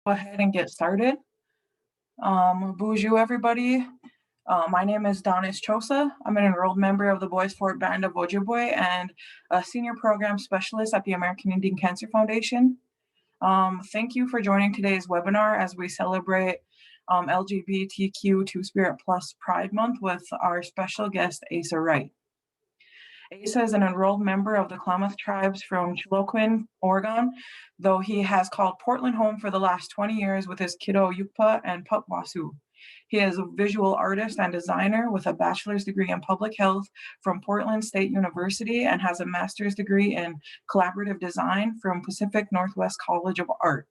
Go ahead and get started. Bonjour, everybody. My name is Donis Chosa. I'm an enrolled member of the Boys Fort Band of Ojibwe and a senior program specialist at the American Indian Cancer Foundation. Thank you for joining today's webinar as we celebrate LGBTQ Two-Spirit Plus Pride Month with our special guest, Asa Wright. Asa is an enrolled member of the Klamath Tribes from Chiloquin, Oregon, though he has called Portland home for the last 20 years with his kiddo Yukpa and pup Wasu. He is a visual artist and designer with a bachelor's degree in public health from Portland State University and has a master's degree in collaborative design from Pacific Northwest College of Art.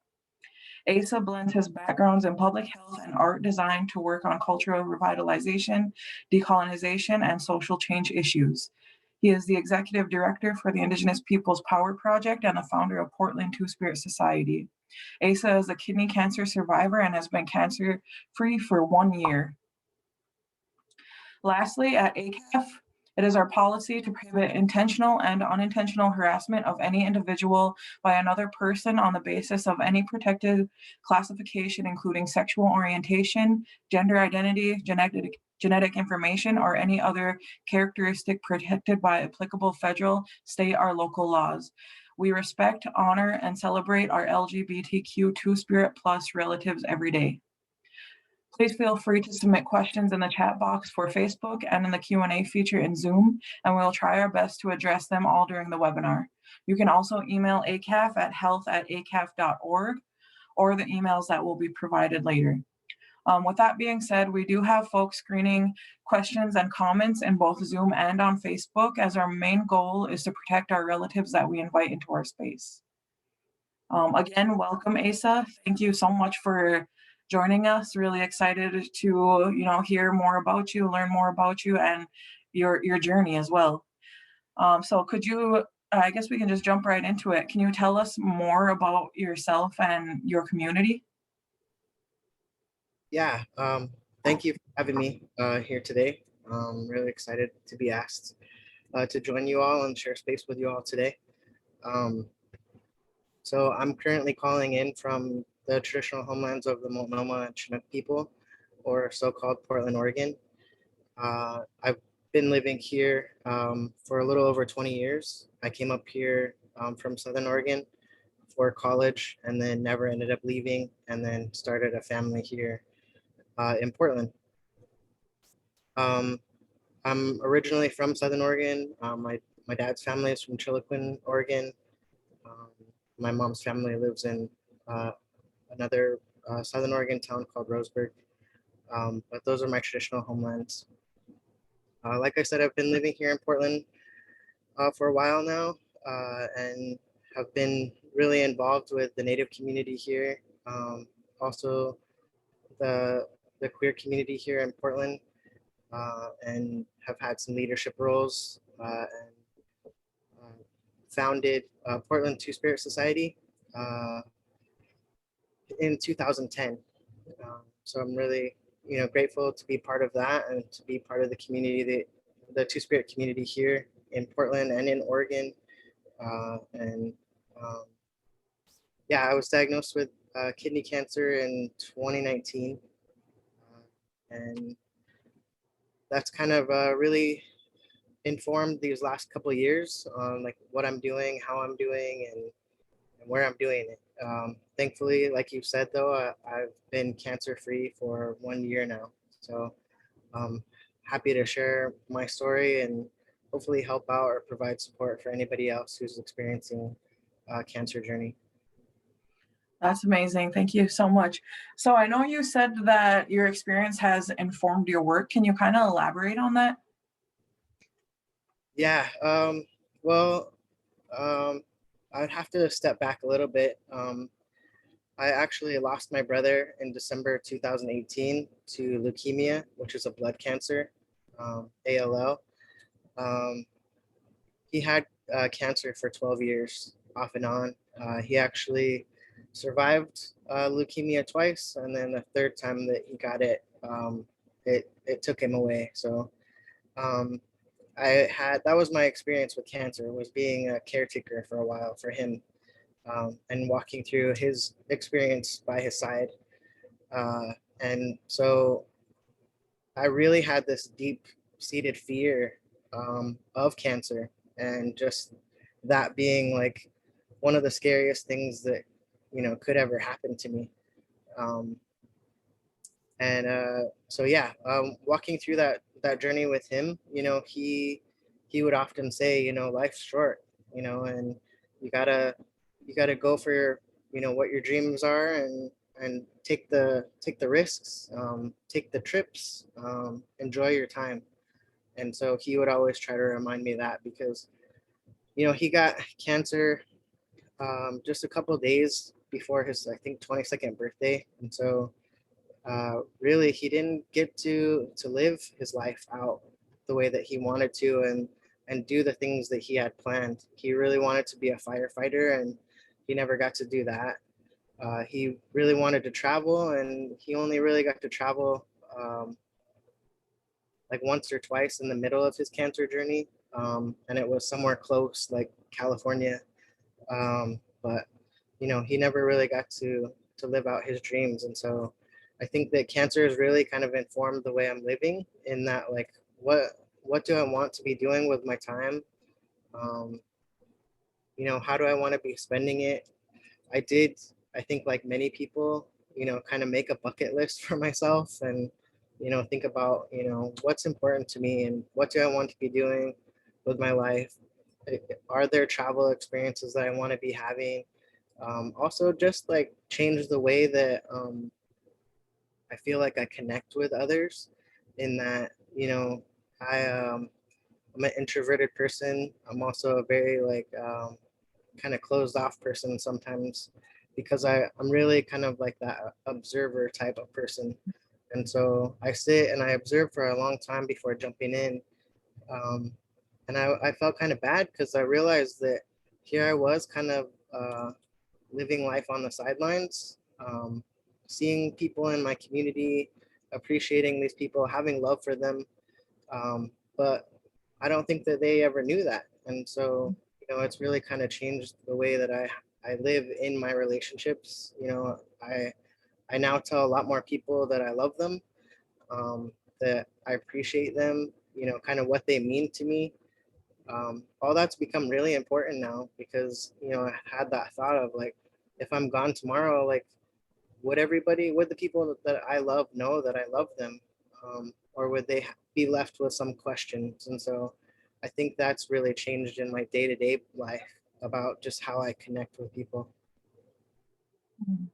Asa blends his backgrounds in public health and art design to work on cultural revitalization, decolonization, and social change issues. He is the executive director for the Indigenous Peoples Power Project and the founder of Portland Two-Spirit Society. Asa is a kidney cancer survivor and has been cancer-free for 1 year. Lastly, at ACAF, it is our policy to prohibit intentional and unintentional harassment of any individual by another person on the basis of any protected classification, including sexual orientation, gender identity, genetic information, or any other characteristic protected by applicable federal, state, or local laws. We respect, honor, and celebrate our LGBTQ Two-Spirit Plus relatives every day. Please feel free to submit questions in the chat box for Facebook and in the Q&A feature in Zoom, and we'll try our best to address them all during the webinar. You can also email ACAF at health@acaf.org or the emails that will be provided later. With that being said, we do have folks screening questions and comments in both Zoom and on Facebook, as our main goal is to protect our relatives that we invite into our space. Again, welcome, Asa. Thank you so much for joining us. Really excited to hear more about you, learn more about you, and your journey as well. So could you, I guess we can just jump right into it. Can you tell us more about yourself and your community? Yeah, thank you for having me here today. Really excited to be asked to join you all and share space with you all today. So I'm currently calling in from the traditional homelands of the Multnomah and Chinook people, or so-called Portland, Oregon. I've been living here for a little over 20 years. I came up here from Southern Oregon for college and then never ended up leaving, and then started a family here in Portland. I'm originally from Southern Oregon. My dad's family is from Chiloquin, Oregon. My mom's family lives in another Southern Oregon town called Roseburg. But those are my traditional homelands. Like I said, I've been living here in Portland for a while now, and have been really involved with the Native community here. Also the queer community here in Portland, and have had some leadership roles and founded Portland Two-Spirit Society in 2010. So I'm really, grateful to be part of that and to be part of the community, the Two-Spirit community here in Portland and in Oregon. Yeah, I was diagnosed with kidney cancer in 2019. And that's kind of really informed these last couple of years on like what I'm doing, how I'm doing, and where I'm doing it. Thankfully, like you said, though, I've been cancer-free for 1 year now. So I'm happy to share my story and hopefully help out or provide support for anybody else who's experiencing a cancer journey. That's amazing. Thank you so much. So I know you said that your experience has informed your work. Can you kind of elaborate on that? Yeah, well, I'd have to step back a little bit. I actually lost my brother in December 2018 to leukemia, which is a blood cancer, ALL. He had cancer for 12 years, off and on. He actually survived leukemia twice, and then the third time that he got it, it took him away. So that was my experience with cancer, was being a caretaker for a while for him. and walking through his experience by his side. And so I really had this deep seated fear of cancer, and just that being like one of the scariest things that, could ever happen to me. Um, and so yeah, walking through that journey with him, he would often say, life's short, and you gotta you gotta go for what your dreams are, and take the risks, take the trips, enjoy your time. And so he would always try to remind me that, because he got cancer just a couple of days before his, I think, 22nd birthday. And so really he didn't get to live his life out the way that he wanted to, and do the things that he had planned. He really wanted to be a firefighter, and he never got to do that. He really wanted to travel, and he only really got to travel like once or twice in the middle of his cancer journey, and it was somewhere close, like California. But he never really got to live out his dreams. And so I think that cancer has really kind of informed the way I'm living, in that, like, what do I want to be doing with my time? Um, how do I want to be spending it? I did, I think, like many people, kind of make a bucket list for myself, and, think about, what's important to me, and what do I want to be doing with my life? Are there travel experiences that I want to be having? Also, just like change the way that I feel like I connect with others, in that, I'm an introverted person. I'm also a very like kind of closed off person sometimes, because I'm really kind of like that observer type of person. And so I sit and I observe for a long time before jumping in. Um, and I felt kind of bad, because I realized that here I was kind of living life on the sidelines, seeing people in my community, appreciating these people, having love for them. But I don't think that they ever knew that. And so, it's really kind of changed the way that I live in my relationships. I now tell a lot more people that I love them, that I appreciate them, kind of what they mean to me. All that's become really important now, because I had that thought of, like, if I'm gone tomorrow, like, would the people that I love know that I love them, or would they be left with some questions? And so I think that's really changed in my day-to-day life, about just how I connect with people. Mhm.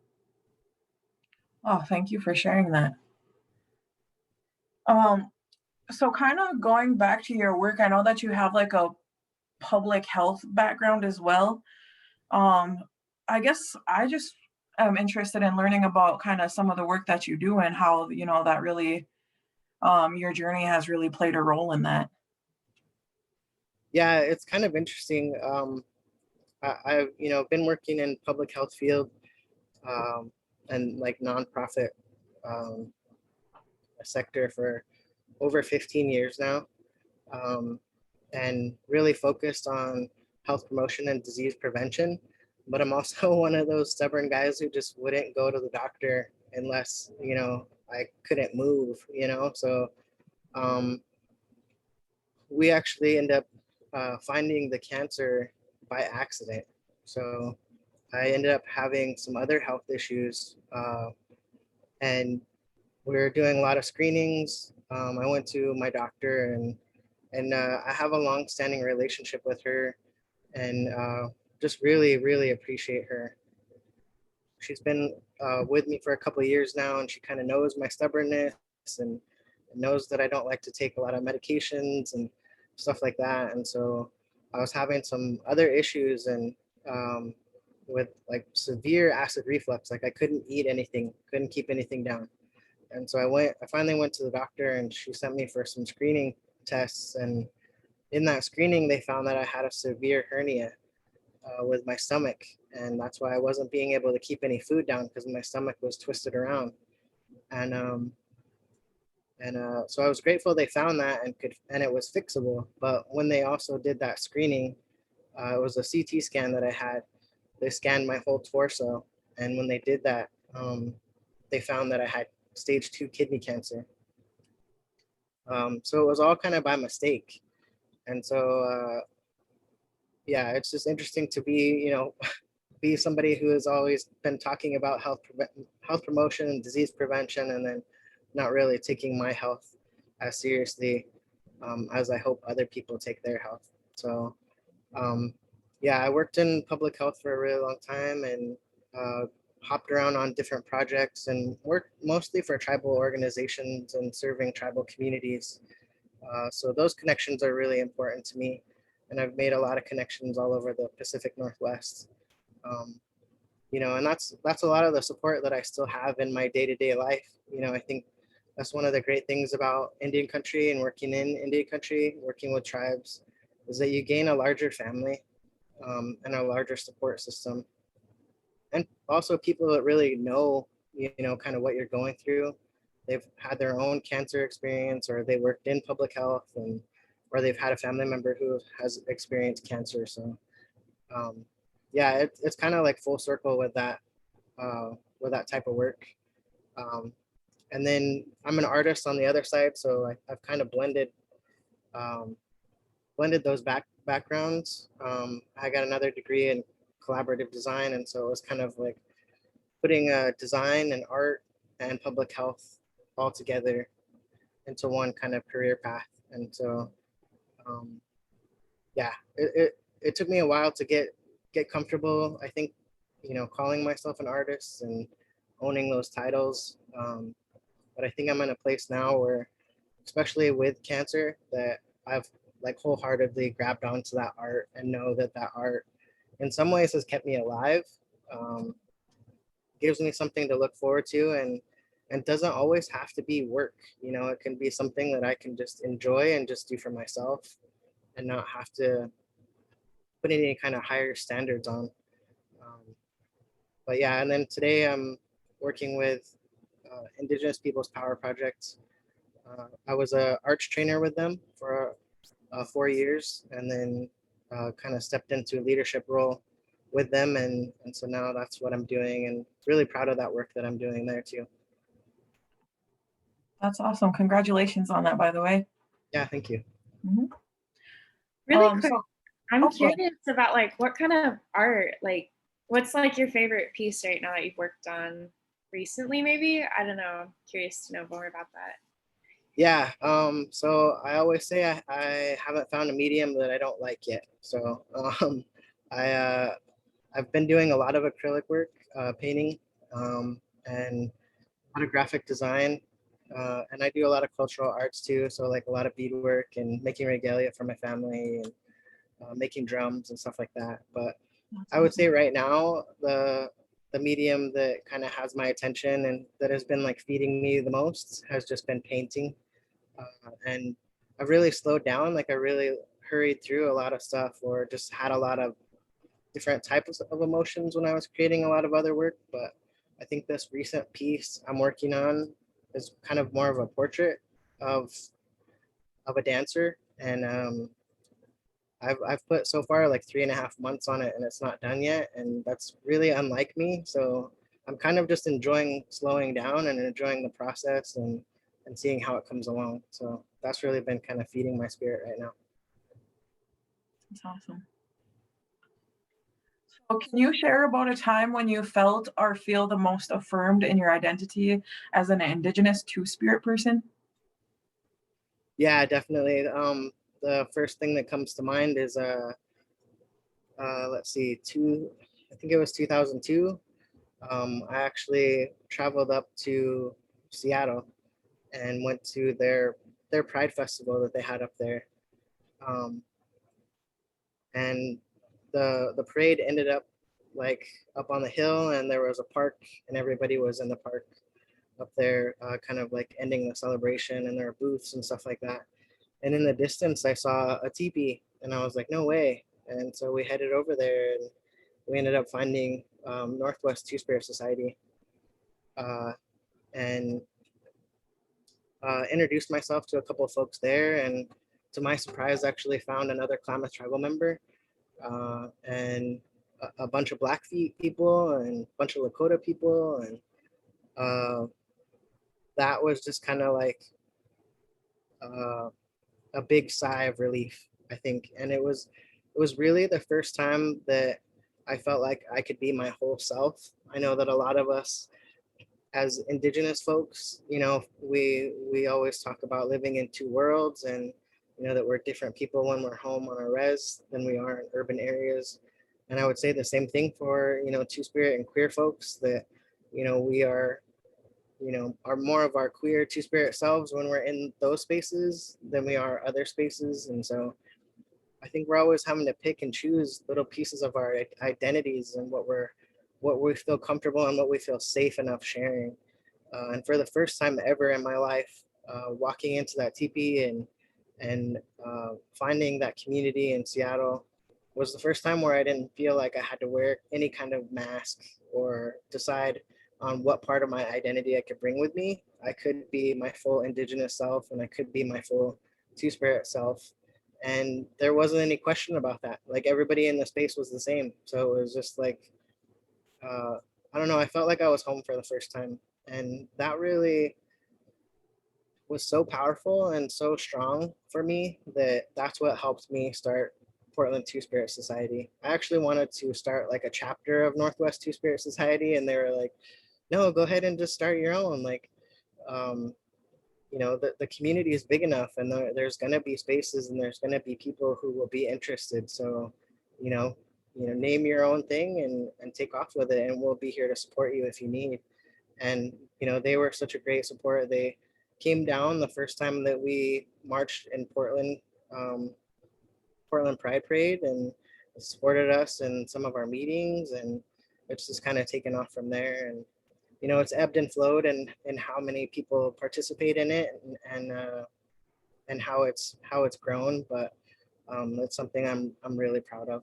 Oh, thank you for sharing that. Um, so kind of going back to your work, I know that you have like a public health background as well. Um, I guess I just am interested in learning about kind of some of the work that you do, and how, that really, your journey has really played a role in that. Yeah, it's kind of interesting. I've been working in public health field, um, and like nonprofit um, sector for over 15 years now, um, and really focused on health promotion and disease prevention. But I'm also one of those stubborn guys who just wouldn't go to the doctor unless, I couldn't move, So um, we actually end up finding the cancer by accident. So I ended up having some other health issues, and we were doing a lot of screenings. I went to my doctor, and I have a long-standing relationship with her, and just really, really appreciate her. She's been with me for a couple of years now, and she kind of knows my stubbornness, and knows that I don't like to take a lot of medications and stuff like that. And so I was having some other issues, and um, with like severe acid reflux, like I couldn't eat anything, couldn't keep anything down. And so I finally went to the doctor, and she sent me for some screening tests. And in that screening, they found that I had a severe hernia with my stomach. And that's why I wasn't being able to keep any food down, because my stomach was twisted around. And so I was grateful they found that, and it was fixable. But when they also did that screening, it was a CT scan that I had. they scanned my whole torso. And when they did that, they found that I had stage 2 kidney cancer. So it was all kind of by mistake. And so, yeah, it's just interesting to be, be somebody who has always been talking about health promotion and disease prevention, and then not really taking my health as seriously as I hope other people take their health. So, yeah, I worked in public health for a really long time, and hopped around on different projects and worked mostly for tribal organizations and serving tribal communities. So those connections are really important to me. And I've made a lot of connections all over the Pacific Northwest. Um, and that's a lot of the support that I still have in my day-to-day life. I think that's one of the great things about Indian country and working in Indian country, working with tribes, is that you gain a larger family, and a larger support system. And also people that really know, kind of what you're going through. They've had their own cancer experience, or they worked in public health, or they've had a family member who has experienced cancer. So yeah, it's kind of like full circle with that type of work. Um, and then I'm an artist on the other side, so I've kind of um, blended those backgrounds. I got another degree in collaborative design, and so it was kind of like putting design and art and public health all together into one kind of career path. And so, yeah, it took me a while to get comfortable. I think, calling myself an artist and owning those titles. But I think I'm in a place now where, especially with cancer, that I've like wholeheartedly grabbed onto that art and know that that art in some ways has kept me alive, gives me something to look forward to, and doesn't always have to be work. It can be something that I can just enjoy and just do for myself and not have to put any kind of higher standards on. But yeah, and then today I'm working with Indigenous Peoples Power Project. I was a arts trainer with them for 4 years, and then kind of stepped into a leadership role with them, and so now that's what I'm doing, and really proud of that work that I'm doing there too. That's awesome. Congratulations on that, by the way. Yeah, thank you. Mhm. Really quick, So, I'm oh, go ahead. curious about like what kind of art, like what's like your favorite piece right now that you've worked on recently, maybe? I don't know. I'm curious to know more about that. Yeah, so I always say I haven't found a medium that I don't like yet. So I I've been doing a lot of acrylic work, painting, and a lot of graphic design, and I do a lot of cultural arts too. So like a lot of beadwork and making regalia for my family, and making drums and stuff like that. But That's I would awesome. say right now the medium that kind of has my attention and that has been like feeding me the most has just been painting. And I've really slowed down. Like I really hurried through a lot of stuff, or just had a lot of different types of emotions when I was creating a lot of other work. But I think this recent piece I'm working on is kind of more of a portrait of a dancer, and I've put so far like 3.5 months on it, and it's not done yet, and that's really unlike me. So I'm kind of just enjoying slowing down and enjoying the process, and seeing how it comes along. So that's really been kind of feeding my spirit right now. That's awesome. So, can you share about a time when you felt or feel the most affirmed in your identity as an Indigenous Two-Spirit person? Yeah, definitely. The first thing that comes to mind is let's see, I think it was 2002. I actually traveled up to Seattle and went to their Pride Festival that they had up there. Um, and the parade ended up like up on the hill, and there was a park, and everybody was in the park up there, kind of like ending the celebration, and there were booths and stuff like that. And in the distance, I saw a teepee, and I was like, no way. And so we headed over there, and we ended up finding Northwest Two Spirit Society, uh, and introduced myself to a couple of folks there. And to my surprise, actually found another Klamath tribal member, and a bunch of Blackfeet people and a bunch of Lakota people, and that was just kind of like uh, a big sigh of relief, I think. And it was really the first time that I felt like I could be my whole self. I know that a lot of us as Indigenous folks, we always talk about living in two worlds, and that we're different people when we're home on our res than we are in urban areas. And I would say the same thing for two-spirit and queer folks, that we are more of our queer two-spirit selves when we're in those spaces than we are other spaces. And so I think we're always having to pick and choose little pieces of our identities and what we feel comfortable and what we feel safe enough sharing. And for the first time ever in my life, walking into that teepee and finding that community in Seattle was the first time where I didn't feel like I had to wear any kind of mask or decide on what part of my identity I could bring with me. I could be my full Indigenous self, and I could be my full two-spirit self. And there wasn't any question about that. Like, everybody in the space was the same. So it was just like, I don't know, I felt like I was home for the first time. And that really was so powerful and so strong for me that that's what helped me start Portland Two Spirit Society. I actually wanted to start like a chapter of Northwest Two Spirit Society, and they were like, no, go ahead and just start your own. Like, the community is big enough, and there's going to be spaces, and there's going to be people who will be interested. So, name your own thing and take off with it, and we'll be here to support you if you need. And, they were such a great support. They came down the first time that we marched in Portland, Portland Pride Parade, and supported us in some of our meetings, and it's just kind of taken off from there. And it's ebbed and flowed, and how many people participate in it, and how it's grown. But it's something I'm really proud of.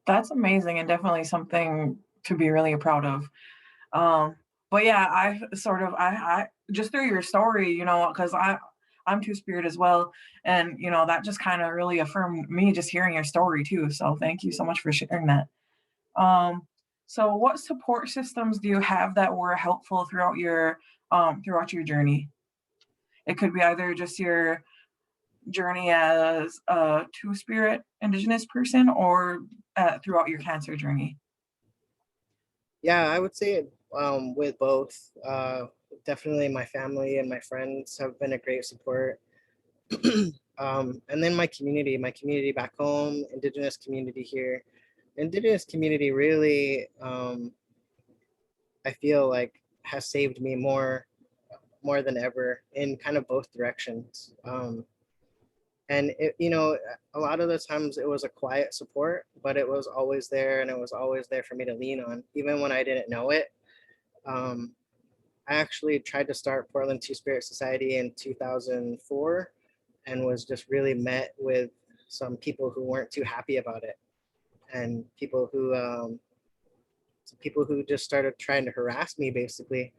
That's amazing, and definitely something to be really proud of. But yeah, I just through your story, because I'm two-spirit as well, and that just kind of really affirmed me just hearing your story too. So thank you so much for sharing that. So what support systems do you have that were helpful throughout your journey? It could be either just your journey as a two-spirit Indigenous person, or throughout your cancer journey. Yeah, I would say with both. Definitely my family and my friends have been a great support. And then my community back home, Indigenous community here. Indigenous community really, I feel like, has saved me more than ever in kind of both directions. And a lot of the times it was a quiet support, but it was always there, and it was always there for me to lean on, even when I didn't know it. I actually tried to start Portland Two Spirit Society in 2004, and was just really met with some people who weren't too happy about it, and people who just started trying to harass me, basically.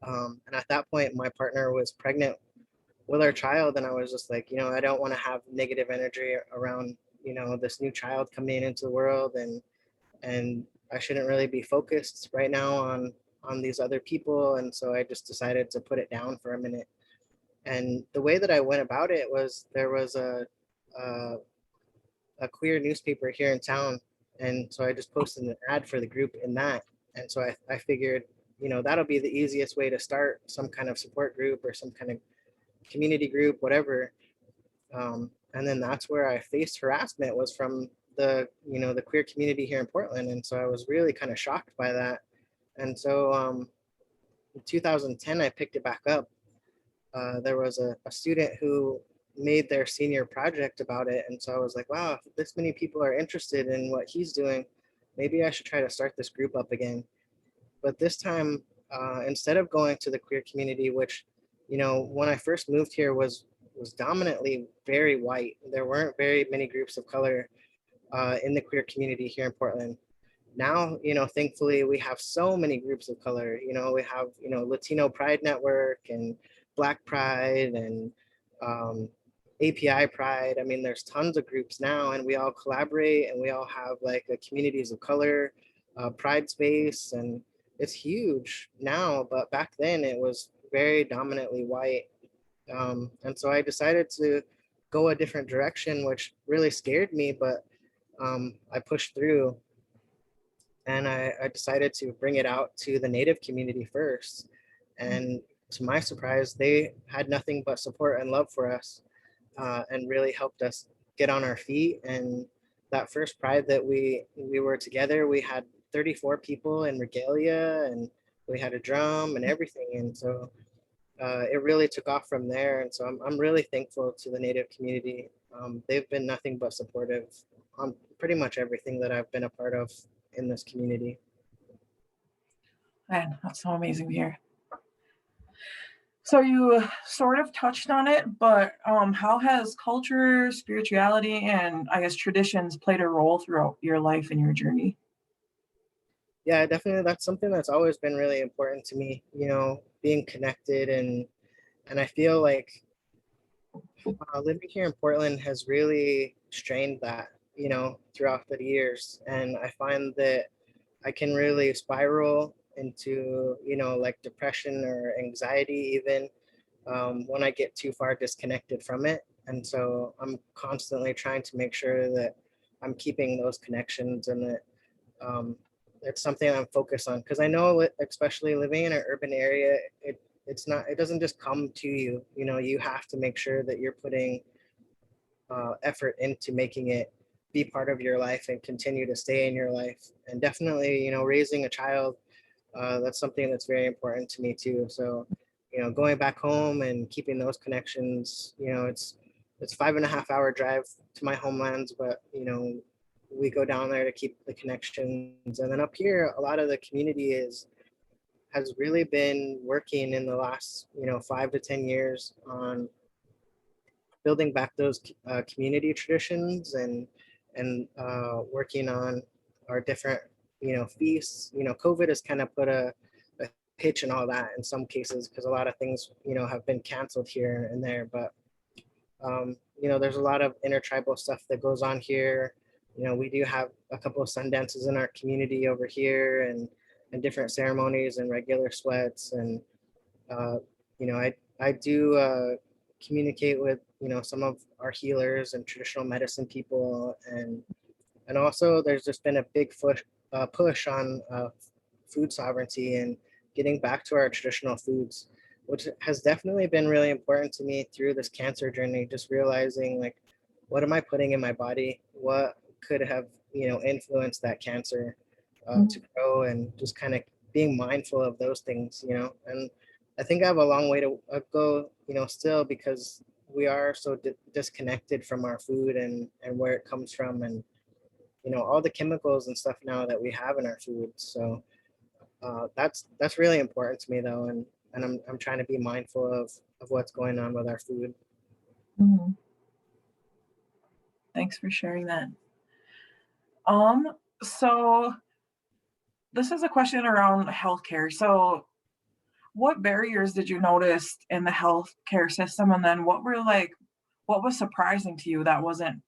And at that point, my partner was pregnant with our child, and I was just like, I don't want to have negative energy around this new child coming into the world, and I shouldn't really be focused right now on these other people. And so I just decided to put it down for a minute. And the way that I went about it was, there was a queer newspaper here in town, and so I just posted an ad for the group in that. And so I figured, that'll be the easiest way to start some kind of support group or some kind of community group, whatever. And then that's where I faced harassment, was from the queer community here in Portland. And so I was really kind of shocked by that. And so in 2010, I picked it back up. There was a student who made their senior project about it. And so I was like, wow, if this many people are interested in what he's doing, maybe I should try to start this group up again. But this time, instead of going to the queer community, which, when I first moved here was dominantly very white. There weren't very many groups of color in the queer community here in Portland. Now, thankfully, we have so many groups of color. We have, Latino Pride Network and Black Pride, and API Pride. I mean, there's tons of groups now, and we all collaborate, and we all have like a communities of color, Pride space, and it's huge now. But back then, it was very dominantly white, and so I decided to go a different direction, which really scared me, but I pushed through, and I decided to bring it out to the Native community first. And to my surprise, they had nothing but support and love for us, and really helped us get on our feet. And that first Pride that we were together, we had 34 people in regalia, and we had a drum and everything. And so it really took off from there. And so I'm really thankful to the Native community. They've been nothing but supportive on pretty much everything that I've been a part of in this community. Man, that's so amazing to hear. So you sort of touched on it, but how has culture, spirituality, and I guess traditions played a role throughout your life and your journey? Yeah, definitely. That's something that's always been really important to me, being connected. And I feel like living here in Portland has really strained that, throughout the years. And I find that I can really spiral into, like depression or anxiety even, when I get too far disconnected from it. And so I'm constantly trying to make sure that I'm keeping those connections, and that um, it's something I'm focused on, because I know, especially living in an urban area, it doesn't just come to you. You have to make sure that you're putting effort into making it be part of your life and continue to stay in your life. And definitely, raising a child, that's something that's very important to me too. So, going back home and keeping those connections, it's 5.5 hour drive to my homelands, but we go down there to keep the connections. And then up here, a lot of the community has really been working in the last 5 to 10 years on building back those community traditions, and working on our different feasts. COVID has kind of put a hitch in all that in some cases, because a lot of things have been canceled here and there. But there's a lot of intertribal stuff that goes on here. We do have a couple of sun dances in our community over here, and different ceremonies and regular sweats. And uh, I do communicate with some of our healers and traditional medicine people, and also there's just been a big push on food sovereignty and getting back to our traditional foods, which has definitely been really important to me through this cancer journey. Just realizing, like, what am I putting in my body? What could have influenced that cancer to grow, and just kind of being mindful of those things. And I think I have a long way to go, still, because we are so disconnected from our food, and where it comes from, and all the chemicals and stuff now that we have in our food. So that's really important to me, though, and I'm trying to be mindful of what's going on with our food. Mhm. Thanks for sharing that. Um, so this is a question around healthcare. So what barriers did you notice in the healthcare system? And then what was surprising to you that wasn't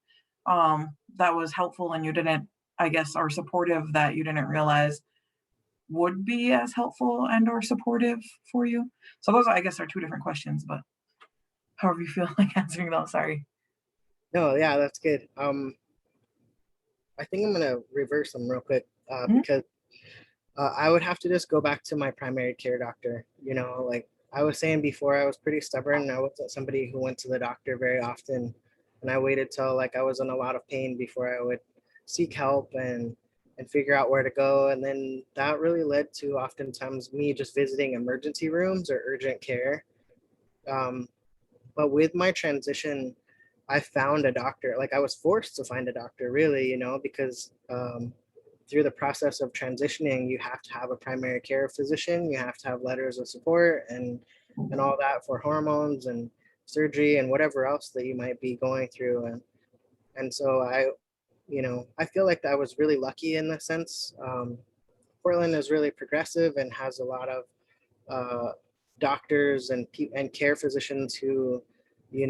that was helpful and you didn't, I guess, or supportive that you didn't realize would be as helpful and or supportive for you? So those, I guess, are two different questions, but however you feel like answering those, sorry. No, yeah, that's good. I think I'm gonna reverse them real quick, Mhm. because I would have to just go back to my primary care doctor. Like I was saying before, I was pretty stubborn. I wasn't somebody who went to the doctor very often, and I waited till like I was in a lot of pain before I would seek help and figure out where to go. And then that really led to oftentimes me just visiting emergency rooms or urgent care. Um, but with my transition, I found a doctor. Like I was forced to find a doctor, really, because through the process of transitioning, you have to have a primary care physician. You have to have letters of support and all that for hormones and surgery and whatever else that you might be going through. And so I feel like I was really lucky in the sense. Portland is really progressive and has a lot of doctors and care physicians who,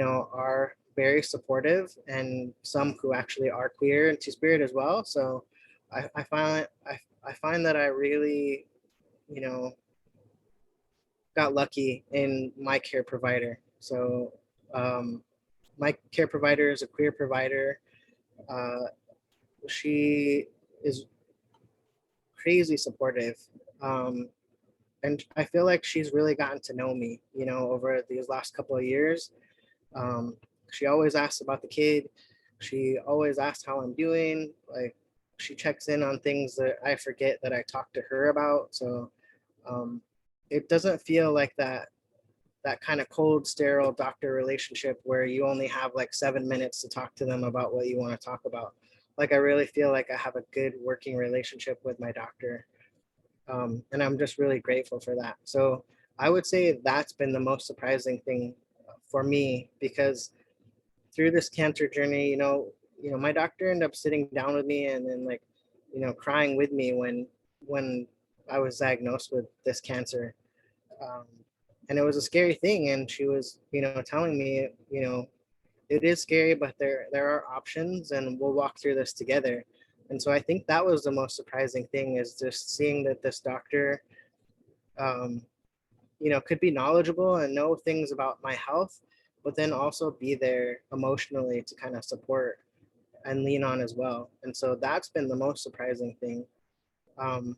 are very supportive, and some who actually are queer and two-spirit as well. So I find that I really, you know, got lucky in my care provider. So my care provider is a queer provider. Uh, she is crazy supportive. Um, and I feel like she's really gotten to know me, you know, over these last couple of years. Um, she always asks about the kid. She always asks how I'm doing. Like, she checks in on things that I forget that I talked to her about. So um, it doesn't feel like that kind of cold, sterile doctor relationship where you only have like 7 minutes to talk to them about what you want to talk about. Like, I really feel like I have a good working relationship with my doctor. And I'm just really grateful for that. So I would say that's been the most surprising thing for me, because through this cancer journey, my doctor ended up sitting down with me and then, like, crying with me when I was diagnosed with this cancer. Um, and it was a scary thing. And she was, telling me, it is scary, but there are options, and we'll walk through this together. And so I think that was the most surprising thing, is just seeing that this doctor, um, could be knowledgeable and know things about my health, but then also be there emotionally to kind of support and lean on as well. And so that's been the most surprising thing. Um,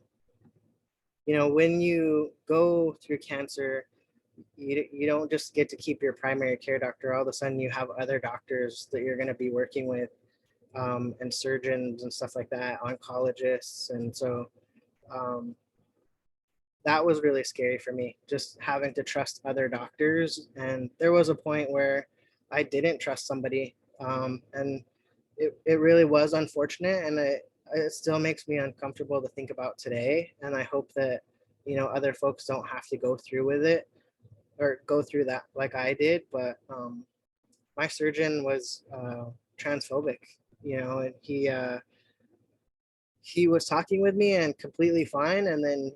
when you go through cancer, you don't just get to keep your primary care doctor. All of a sudden you have other doctors that you're going to be working with, and surgeons and stuff like that, oncologists. And so um, that was really scary for me, just having to trust other doctors. And there was a point where I didn't trust somebody, and it really was unfortunate, and it still makes me uncomfortable to think about today. And I hope that other folks don't have to go through with it, or go through that like I did. But my surgeon was transphobic, and he was talking with me and completely fine, and then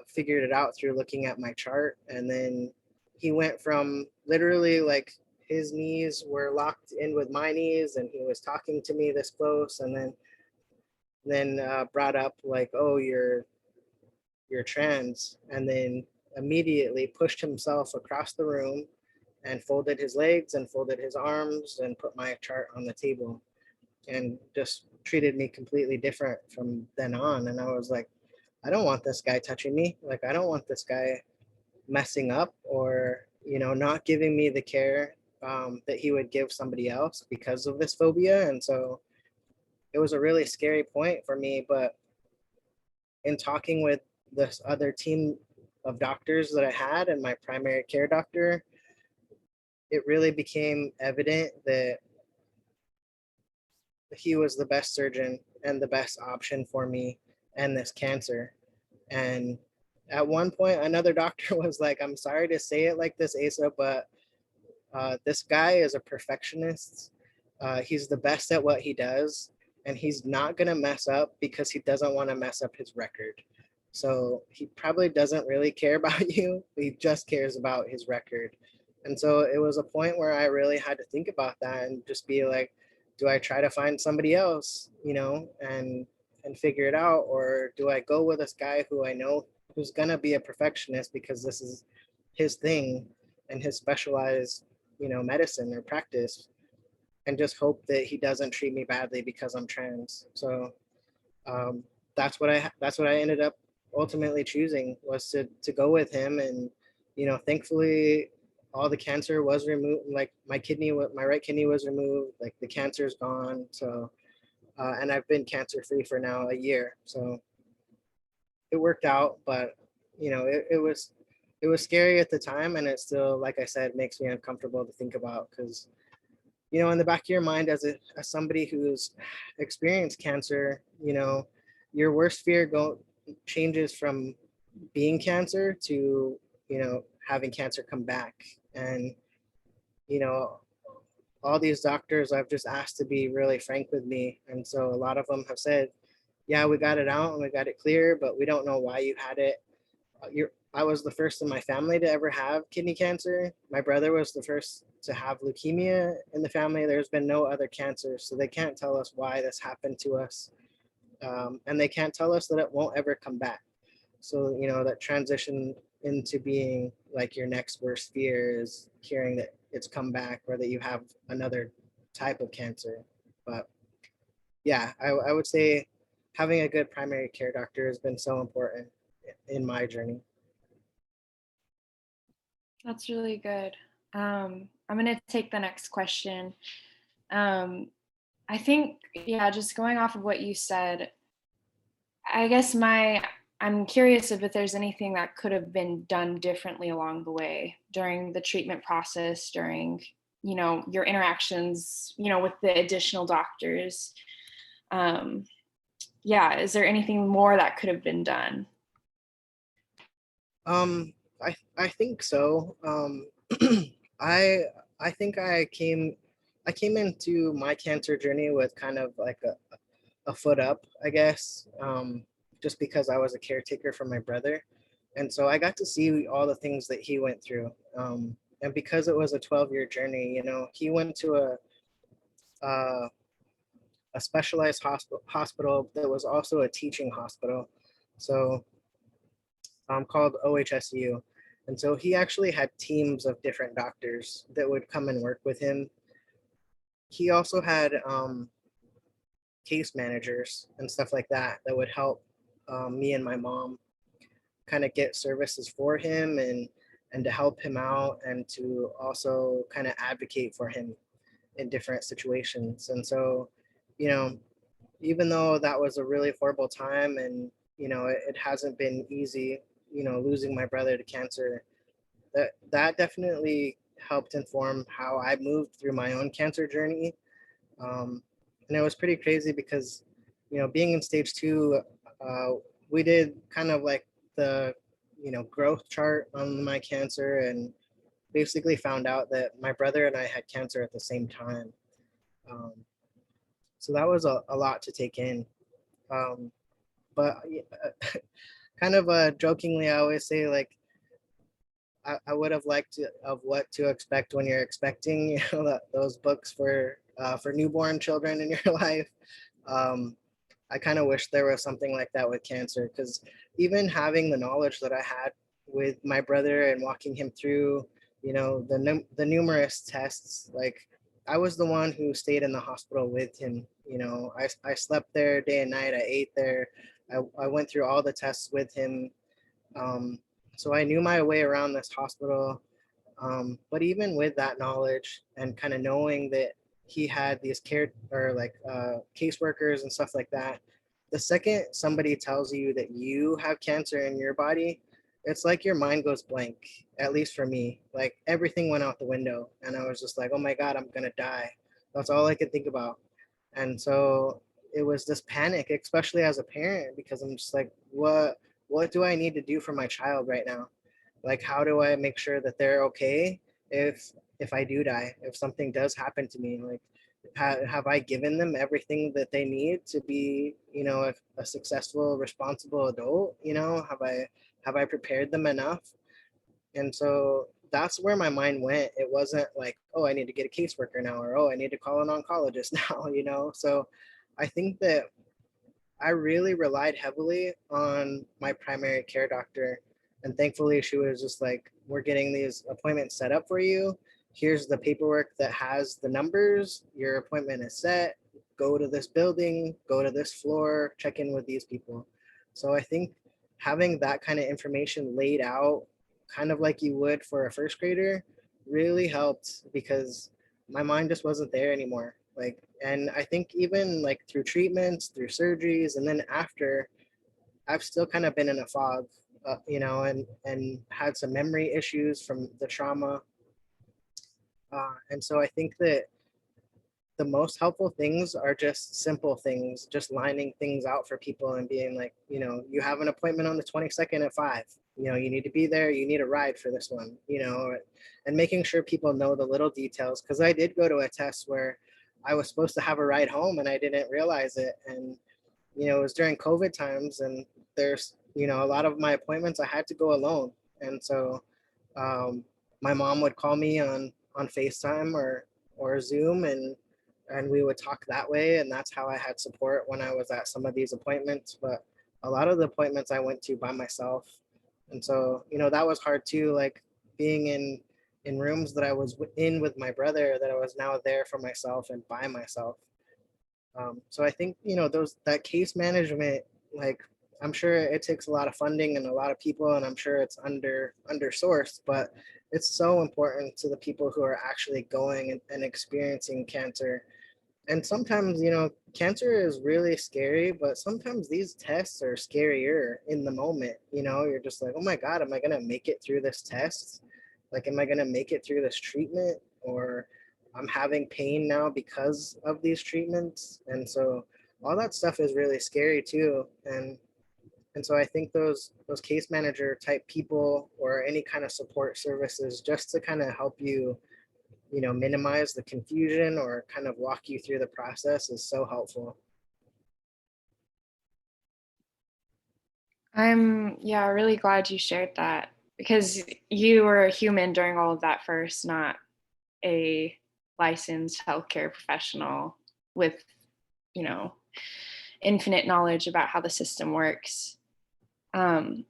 figured it out through looking at my chart. And then he went from literally, like, his knees were locked in with my knees, and he was talking to me this close, and then brought up, like, oh, you're trans, and then immediately pushed himself across the room and folded his legs and folded his arms and put my chart on the table, and just treated me completely different from then on. And I was like, I don't want this guy touching me. Like, I don't want this guy messing up, or not giving me the care that he would give somebody else because of this phobia. And so it was a really scary point for me. But in talking with this other team of doctors that I had and my primary care doctor, it really became evident that he was the best surgeon and the best option for me and this cancer. And at one point, another doctor was like, I'm sorry to say it like this, Asa, but this guy is a perfectionist. He's the best at what he does, and he's not going to mess up because he doesn't want to mess up his record. So he probably doesn't really care about you. He just cares about his record. And so it was a point where I really had to think about that and just be like, do I try to find somebody else, and figure it out? Or do I go with this guy who I know who's going to be a perfectionist because this is his thing and his specialized, medicine or practice, and just hope that he doesn't treat me badly because I'm trans? So that's what I ended up ultimately choosing, was to go with him. And thankfully all the cancer was removed. Like, my right kidney was removed, like the cancer's gone. So and I've been cancer free for now a year. So it worked out. But it was scary at the time, and it still, like I said, makes me uncomfortable to think about, because in the back of your mind, as somebody who's experienced cancer, your worst fear changes from being cancer to having cancer come back. And all these doctors I've just asked to be really frank with me, and so a lot of them have said, yeah, we got it out and we got it clear, but we don't know why you had it. I was the first in my family to ever have kidney cancer. My brother was the first to have leukemia in the family. There's been no other cancer, so they can't tell us why this happened to us. And they can't tell us that it won't ever come back. So, you know, that transition into being like your next worst fear is hearing that it's come back or that you have another type of cancer. But yeah, I would say having a good primary care doctor has been so important in my journey. That's really good. I'm going to take the next question. Um, I think, yeah, just going off of what you said, I guess I'm curious if there's anything that could have been done differently along the way during the treatment process, during, your interactions, with the additional doctors. Yeah, is there anything more that could have been done? I think so. I I think I came into my cancer journey with kind of like a foot up, I guess, just because I was a caretaker for my brother. And so I got to see all the things that he went through. And because it was a 12-year journey, you know, he went to uh, a specialized hospital that was also a teaching hospital. So called OHSU. And so he actually had teams of different doctors that would come and work with him. He also had case managers and stuff like that that would help me and my mom kind of get services for him and to help him out and to also kind of advocate for him in different situations. And so, you know, even though that was a really horrible time and, you know, it hasn't been easy, you know, losing my brother to cancer, that definitely helped inform how I moved through my own cancer journey. And it was pretty crazy because, you know, being in stage 2, uh, we did kind of like the, you know, growth chart on my cancer and basically found out that my brother and I had cancer at the same time. Um, so that was a lot to take in. Um, but kind of jokingly, I always say like, I would have liked to of what to expect when you're expecting, you know, those books for newborn children in your life. Um, I kind of wish there was something like that with cancer because even having the knowledge that I had with my brother and walking him through, you know, the numerous tests, like I was the one who stayed in the hospital with him. You know, I slept there day and night. I ate there. I went through all the tests with him. Um, so I knew my way around this hospital. But even with that knowledge and kind of knowing that he had these care or like caseworkers and stuff like that, the second somebody tells you that you have cancer in your body, it's like your mind goes blank. At least for me, like everything went out the window, and I was just like, "Oh my God, I'm gonna die." That's all I could think about, and so it was this panic, especially as a parent, because I'm just like, what do I need to do for my child right now? Like, how do I make sure that they're okay if I do die, if something does happen to me? Like, have I given them everything that they need to be, you know, a successful, responsible adult? You know, have I prepared them enough? And so that's where my mind went. It wasn't like, oh, I need to get a caseworker now, or oh, I need to call an oncologist now, you know? So I think that I really relied heavily on my primary care doctor. And thankfully, she was just like, we're getting these appointments set up for you. Here's the paperwork that has the numbers. Your appointment is set. Go to this building, go to this floor, check in with these people. So I think having that kind of information laid out, kind of like you would for a first grader, really helped because my mind just wasn't there anymore. Like, and I think even like through treatments, through surgeries, and then after, I've still kind of been in a fog, you know, and had some memory issues from the trauma. And so I think that the most helpful things are just simple things, just lining things out for people and being like, you know, you have an appointment on the 22nd at 5. You know, you need to be there. You need a ride for this one, you know, and making sure people know the little details. Because I did go to a test where I was supposed to have a ride home and I didn't realize it. And, you know, it was during COVID times and there's you know, a lot of my appointments I had to go alone. And so my mom would call me on FaceTime or Zoom, and we would talk that way. And that's how I had support when I was at some of these appointments. But a lot of the appointments I went to by myself. And so, you know, that was hard too, like being in rooms that I was in with my brother, that I was now there for myself and by myself. So I think, you know, that case management, like I'm sure it takes a lot of funding and a lot of people, and I'm sure it's under sourced, but it's so important to the people who are actually going and experiencing cancer. And sometimes, you know, cancer is really scary, but sometimes these tests are scarier in the moment. You know, you're just like, oh my God, am I gonna make it through this test? Like, am I gonna make it through this treatment? Or I'm having pain now because of these treatments. And so all that stuff is really scary too. And so I think those case manager type people or any kind of support services, just to kind of help you, you know, minimize the confusion or kind of walk you through the process, is so helpful. I'm, yeah, really glad you shared that, because you were a human during all of that first, not a licensed healthcare professional with, you know, infinite knowledge about how the system works. Um,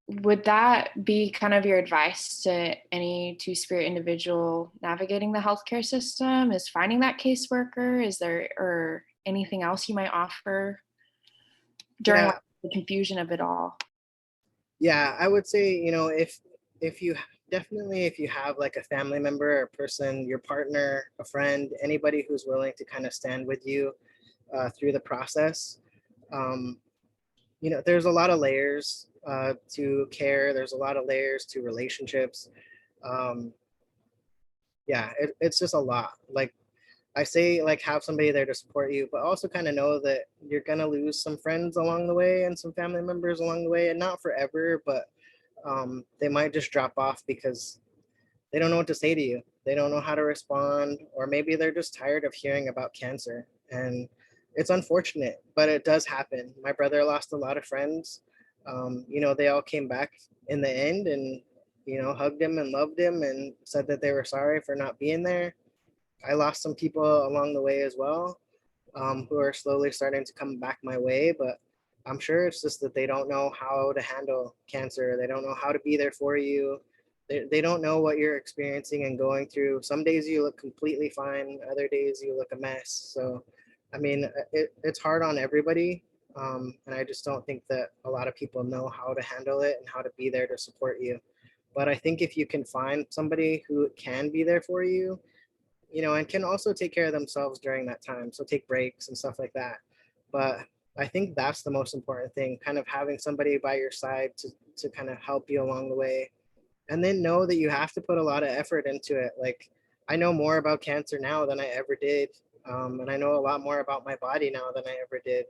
would that be kind of your advice to any two-spirit individual navigating the healthcare system, is finding that caseworker? Is there, or anything else you might offer during Yeah, the confusion of it all? yeah, I would say, you know, if you definitely, if you have like a family member or person, your partner, a friend, anybody who's willing to kind of stand with you through the process, um, you know, there's a lot of layers to care. There's a lot of layers to relationships. Um, yeah, it's just a lot. Like I say, like have somebody there to support you, but also kind of know that you're gonna lose some friends along the way and some family members along the way, and not forever, but they might just drop off because they don't know what to say to you. They don't know how to respond, or maybe they're just tired of hearing about cancer. And it's unfortunate, but it does happen. My brother lost a lot of friends. You know, they all came back in the end and, you know, hugged him and loved him and said that they were sorry for not being there. I lost some people along the way as well, who are slowly starting to come back my way, but I'm sure it's just that they don't know how to handle cancer. They don't know how to be there for you. They don't know what you're experiencing and going through. Some days you look completely fine, other days you look a mess. So, I mean, it's hard on everybody. And I just don't think that a lot of people know how to handle it and how to be there to support you. But I think if you can find somebody who can be there for you, you know, and can also take care of themselves during that time. So take breaks and stuff like that. But I think that's the most important thing, kind of having somebody by your side to kind of help you along the way. And then know that you have to put a lot of effort into it. Like I know more about cancer now than I ever did. And I know a lot more about my body now than I ever did,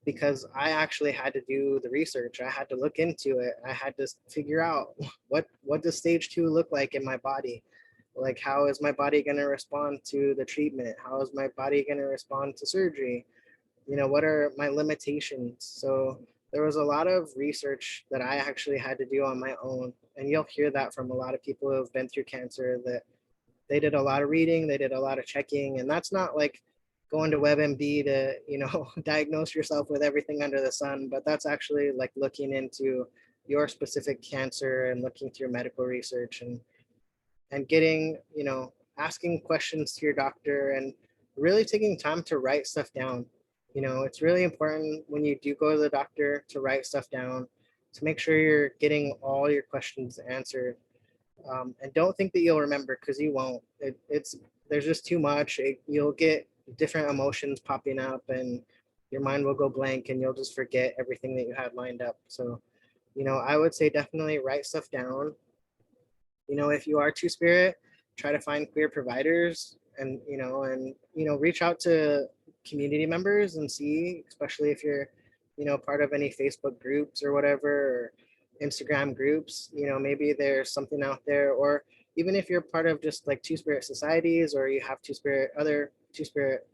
because I actually had to do the research. I had to look into it. I had to figure out what does stage 2 look like in my body. Like, how is my body going to respond to the treatment? How is my body going to respond to surgery? You know, what are my limitations? So there was a lot of research that I actually had to do on my own. And you'll hear that from a lot of people who have been through cancer, that they did a lot of reading, they did a lot of checking. And that's not like going to WebMD to, you know, diagnose yourself with everything under the sun, but that's actually like looking into your specific cancer and looking through medical research and getting, you know, asking questions to your doctor and really taking time to write stuff down. You know, it's really important when you do go to the doctor to write stuff down, to make sure you're getting all your questions answered. And don't think that you'll remember, because you won't. It's there's just too much. You'll get different emotions popping up, and your mind will go blank, and you'll just forget everything that you had lined up. So, you know, I would say definitely write stuff down. You know, if you are two spirit, try to find queer providers, and reach out to community members and see, especially if you're, you know, part of any Facebook groups or whatever, or Instagram groups. You know, maybe there's something out there. Or even if you're part of just like two spirit societies, or you have other two spirit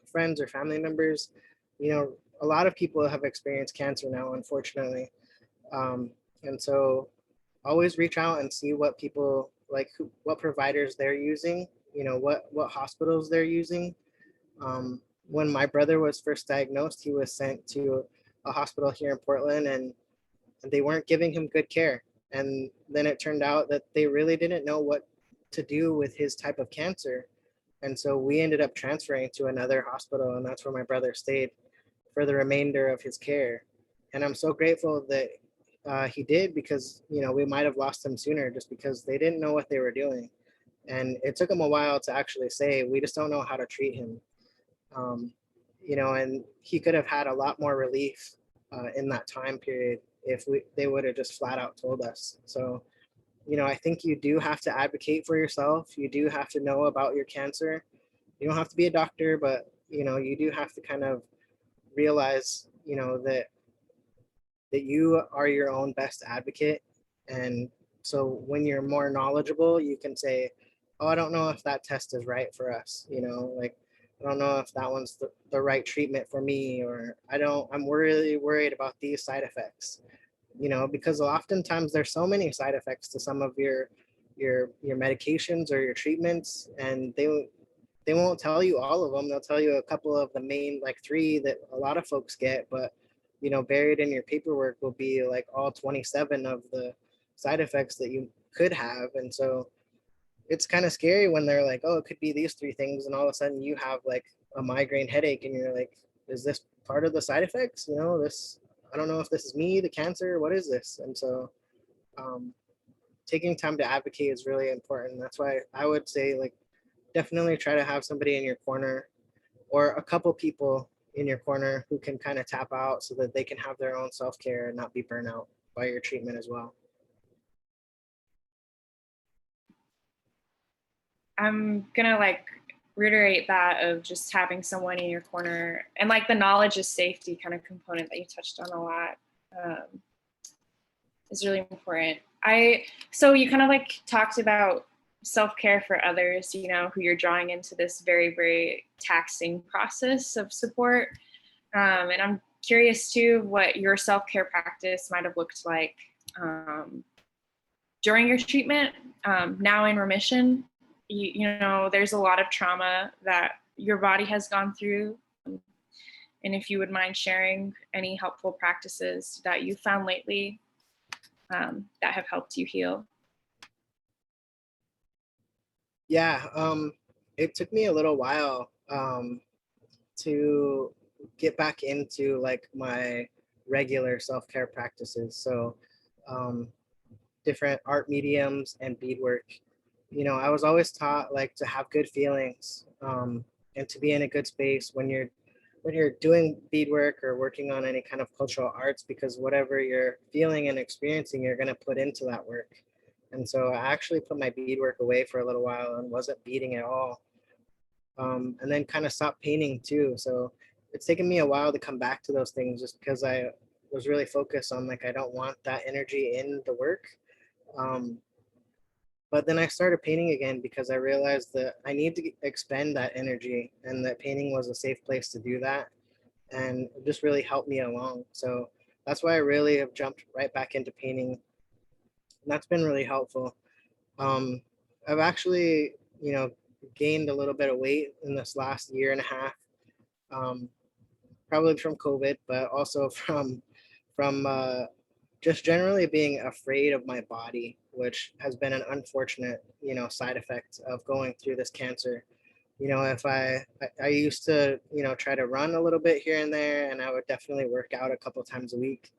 friends or family members, you know, a lot of people have experienced cancer now, unfortunately. And so always reach out and see what people like, what providers they're using, what hospitals they're using. When my brother was first diagnosed, he was sent to a hospital here in Portland, and they weren't giving him good care. And then it turned out that they really didn't know what to do with his type of cancer. And so we ended up transferring to another hospital, and that's where my brother stayed for the remainder of his care. And I'm so grateful that he did, because we might have lost him sooner just because they didn't know what they were doing. And it took him a while to actually say, we just don't know how to treat him. um, and he could have had a lot more relief in that time period if they would have just flat out told us. So, I think you do have to advocate for yourself. You do have to know about your cancer. You don't have to be a doctor, but you do have to kind of realize, that you are your own best advocate. And so when you're more knowledgeable, you can say, oh, I don't know if that test is right for us, like, I don't know if that one's the right treatment for me, or I'm really worried about these side effects, because oftentimes there's so many side effects to some of your medications or your treatments, and they won't tell you all of them. They'll tell you a couple of the main, like 3 that a lot of folks get, but buried in your paperwork will be like all 27 of the side effects that you could have. And so it's kind of scary when they're like, oh, it could be these 3 things, and all of a sudden you have like a migraine headache, and you're like, is this part of the side effects? This, I don't know if this is me, the cancer, what is this? And so taking time to advocate is really important. That's why I would say, like, definitely try to have somebody in your corner, or a couple people in your corner who can kind of tap out so that they can have their own self-care and not be burnt out by your treatment as well. I'm gonna reiterate that of just having someone in your corner, and like the knowledge of safety kind of component that you touched on a lot is really important. So you kind of talked about self-care for others, who you're drawing into this very, very taxing process of support. And I'm curious too what your self-care practice might have looked like during your treatment, now in remission. There's a lot of trauma that your body has gone through. And if you would mind sharing any helpful practices that you found lately that have helped you heal. Yeah, it took me a little while to get back into like my regular self-care practices. So different art mediums and beadwork. I was always taught like to have good feelings and to be in a good space when you're doing beadwork or working on any kind of cultural arts, because whatever you're feeling and experiencing, you're going to put into that work. And so I actually put my beadwork away for a little while and wasn't beading at all. And then kind of stopped painting too. So it's taken me a while to come back to those things, just because I was really focused on like, I don't want that energy in the work. But then I started painting again because I realized that I need to expend that energy, and that painting was a safe place to do that. And it just really helped me along. So that's why I really have jumped right back into painting. And that's been really helpful. I've actually, gained a little bit of weight in this last year and a half, probably from COVID, but also from just generally being afraid of my body, which has been an unfortunate, side effect of going through this cancer. If I used to, try to run a little bit here and there, and I would definitely work out a couple times a week.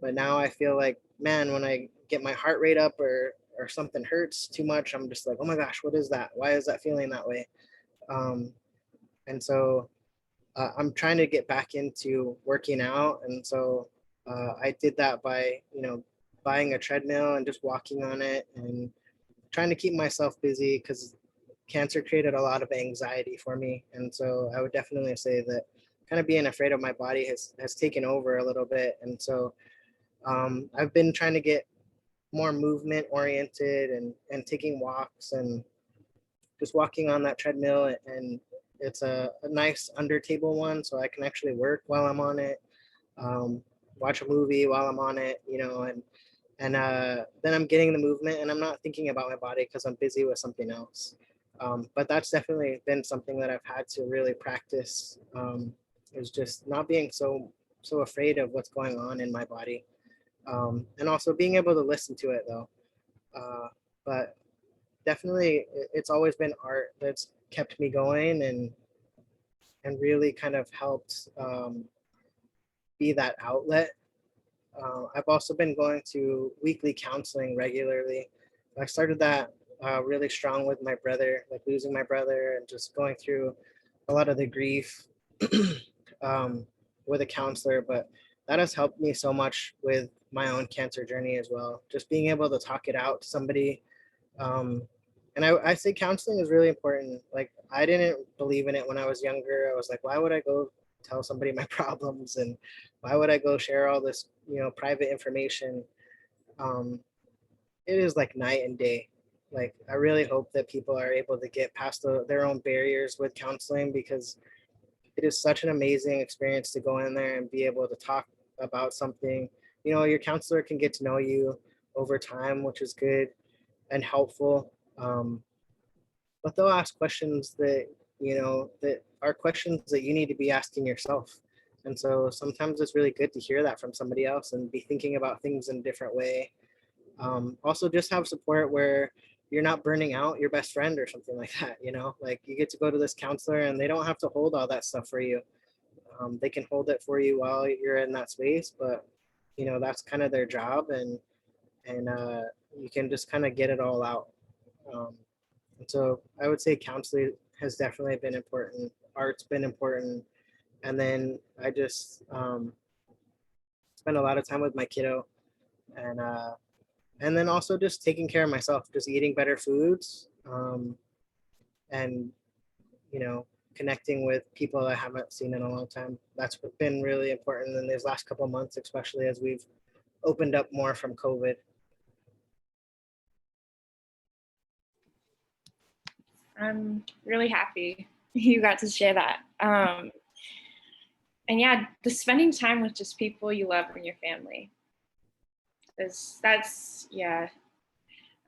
But now I feel like, man, when I get my heart rate up, or something hurts too much, I'm just like, oh my gosh, what is that? Why is that feeling that way? And so I'm trying to get back into working out. And so I did that by, buying a treadmill and just walking on it and trying to keep myself busy, because cancer created a lot of anxiety for me. And so I would definitely say that kind of being afraid of my body has taken over a little bit. And so I've been trying to get more movement oriented, and taking walks and just walking on that treadmill. And it's a nice under table one, so I can actually work while I'm on it. watch a movie while I'm on it, you know, and then I'm getting the movement and I'm not thinking about my body because I'm busy with something else. But that's definitely been something that I've had to really practice, is just not being so afraid of what's going on in my body, and also being able to listen to it though. But definitely, it's always been art that's kept me going and really kind of helped, be that outlet. I've also been going to weekly counseling regularly. I started that really strong with my brother, like losing my brother and just going through a lot of the grief, um, with a counselor. But that has helped me so much with my own cancer journey as well. Just being able to talk it out to somebody. Um, and I say counseling is really important. Like, I didn't believe in it when I was younger. I was like, why would I go tell somebody my problems, and why would I go share all this, you know, private information? Um, it is like night and day. Like, I really hope that people are able to get past their own barriers with counseling, because it is such an amazing experience to go in there and be able to talk about something. You know, your counselor can get to know you over time, which is good and helpful. But they'll ask questions that, you know, that are questions that you need to be asking yourself. And so sometimes it's really good to hear that from somebody else and be thinking about things in a different way. Also, just have support where you're not burning out your best friend or something like that. You know, like, you get to go to this counselor and they don't have to hold all that stuff for you. They can hold it for you while you're in that space, but you know, that's kind of their job, and you can just kind of get it all out. Um, and so I would say counseling has definitely been important. Art's been important. And then I just, spend a lot of time with my kiddo, and and then also just taking care of myself, just eating better foods, and you know, connecting with people I haven't seen in a long time. That's been really important in these last couple of months, especially as we've opened up more from COVID. I'm really happy you got to share that. And yeah, the spending time with just people you love in your family is yeah.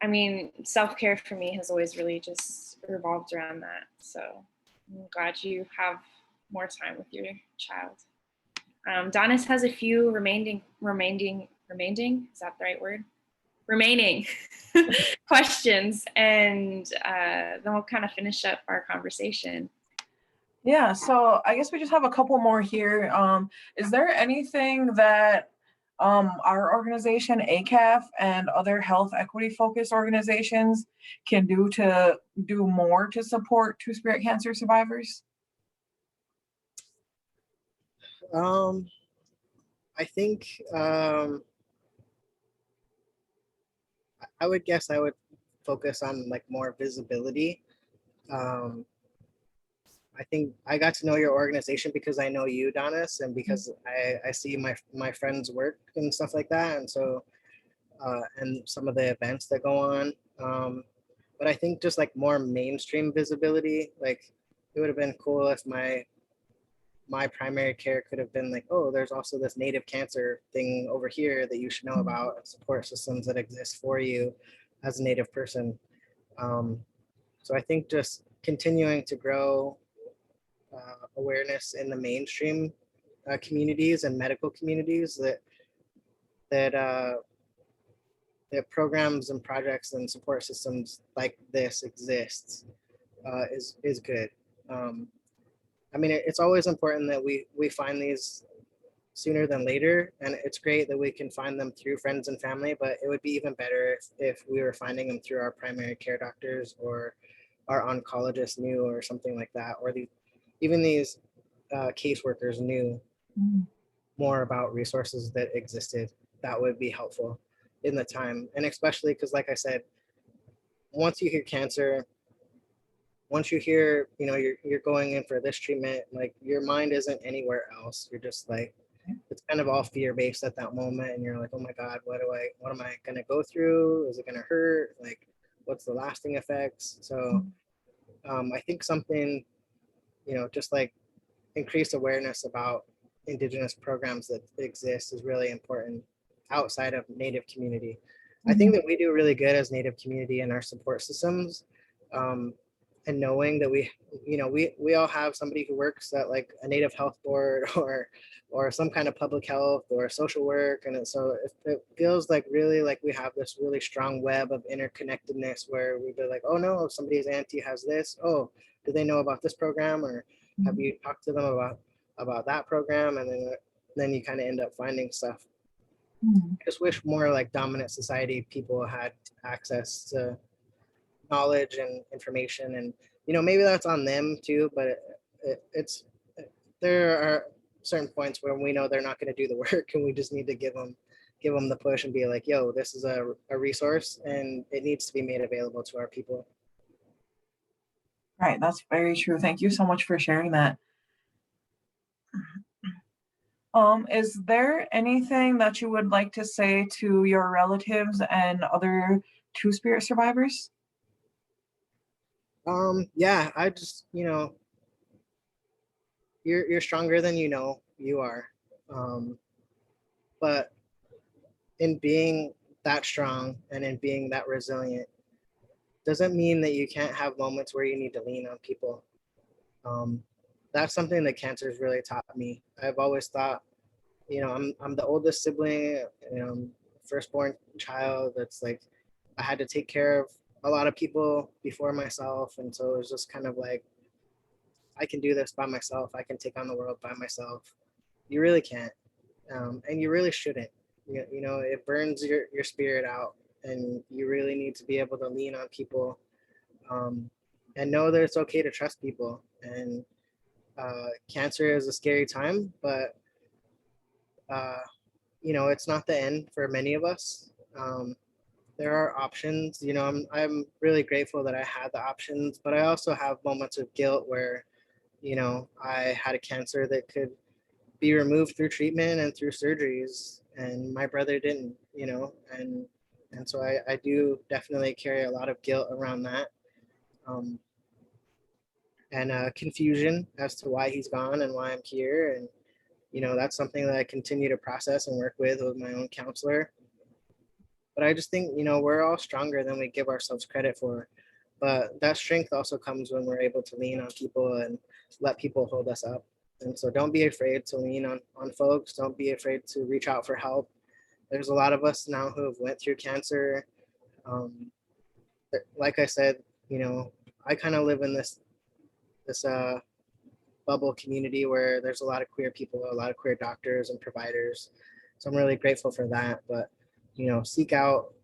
I mean, self-care for me has always really just revolved around that. So I'm glad you have more time with your child. Donis has a few remaining, is that the right word? Remaining questions, and then we'll kind of finish up our conversation. Yeah, so I guess we just have a couple more here. Is there anything that our organization, ACAF, and other health equity focused organizations can do to do more to support Two-Spirit cancer survivors? Um, I think, I would guess I would focus on like more visibility. Um, I think I got to know your organization because I know you, Donis, and because I see my friends' work and stuff like that, and so and some of the events that go on. But I think just like more mainstream visibility, like, it would have been cool if my primary care could have been like, oh, there's also this native cancer thing over here that you should know about, and support systems that exist for you as a native person. Um, so I think just continuing to grow awareness in the mainstream communities and medical communities that that programs and projects and support systems like this exist, is good. Um, I mean, it's always important that we find these sooner than later, and it's great that we can find them through friends and family. But it would be even better if we were finding them through our primary care doctors or our oncologist knew, or something like that, or even these caseworkers knew more about resources that existed that would be helpful in the time. And especially because, like I said, once you hear cancer, once you hear, you know, you're going in for this treatment, like, your mind isn't anywhere else. You're just like, it's kind of all fear based at that moment, and you're like, oh my god, what am I gonna go through? Is it gonna hurt? Like, what's the lasting effects? So I think something, you know, just like increased awareness about Indigenous programs that exist is really important outside of Native community. I think that we do really good as Native community in our support systems, and knowing that we all have somebody who works at like a Native health board or some kind of public health or social work, and so it feels like really like we have this really strong web of interconnectedness where we'd be like, oh no, somebody's auntie has this. Oh, do they know about this program, or have you talked to them about that program? And then you kind of end up finding stuff. I just wish more like dominant society people had access to knowledge and information, and maybe that's on them too, but it's there are certain points where we know they're not going to do the work, and we just need to give them the push and be like, yo, this is a resource and it needs to be made available to our people. Right, that's very true. Thank you so much for sharing that. Is there anything that you would like to say to your relatives and other Two-Spirit survivors? Yeah, I just, you're stronger than you are. But in being that strong and in being that resilient doesn't mean that you can't have moments where you need to lean on people. That's something that cancer's really taught me. I've always thought, I'm the oldest sibling, firstborn child. That's like, I had to take care of a lot of people before myself. And so it was just kind of like, I can do this by myself. I can take on the world by myself. You really can't. And you really shouldn't. It burns your spirit out, and you really need to be able to lean on people, and know that it's okay to trust people. And cancer is a scary time, but it's not the end for many of us. There are options. I'm really grateful that I had the options, but I also have moments of guilt where, I had a cancer that could be removed through treatment and through surgeries, and my brother didn't, and so I do definitely carry a lot of guilt around that, and confusion as to why he's gone and why I'm here. And that's something that I continue to process and work with my own counselor. But I just think, we're all stronger than we give ourselves credit for. But that strength also comes when we're able to lean on people and let people hold us up. And so don't be afraid to lean on folks. Don't be afraid to reach out for help. There's a lot of us now who have went through cancer. Like I said, I kind of live in this bubble community where there's a lot of queer people, a lot of queer doctors and providers. So I'm really grateful for that. But seek out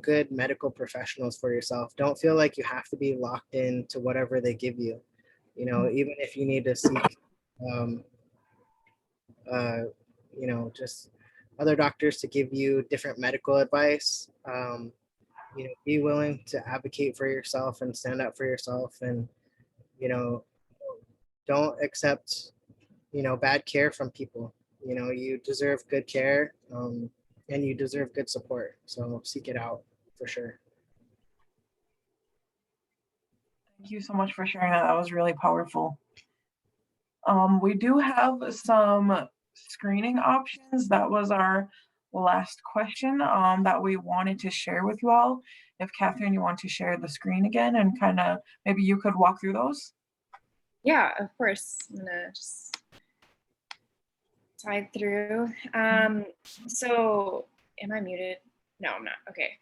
good medical professionals for yourself. Don't feel like you have to be locked into whatever they give you. Even if you need to seek, just other doctors to give you different medical advice. Be willing to advocate for yourself and stand up for yourself, and don't accept bad care from people. You deserve good care, and you deserve good support, so seek it out for sure. Thank you so much for sharing that. That was really powerful. We do have some screening options. That was our last question that we wanted to share with you all. If Catherine, you want to share the screen again and kind of maybe you could walk through those? Yeah, of course. I'm gonna just slide through. So am I muted? No, I'm not. Okay.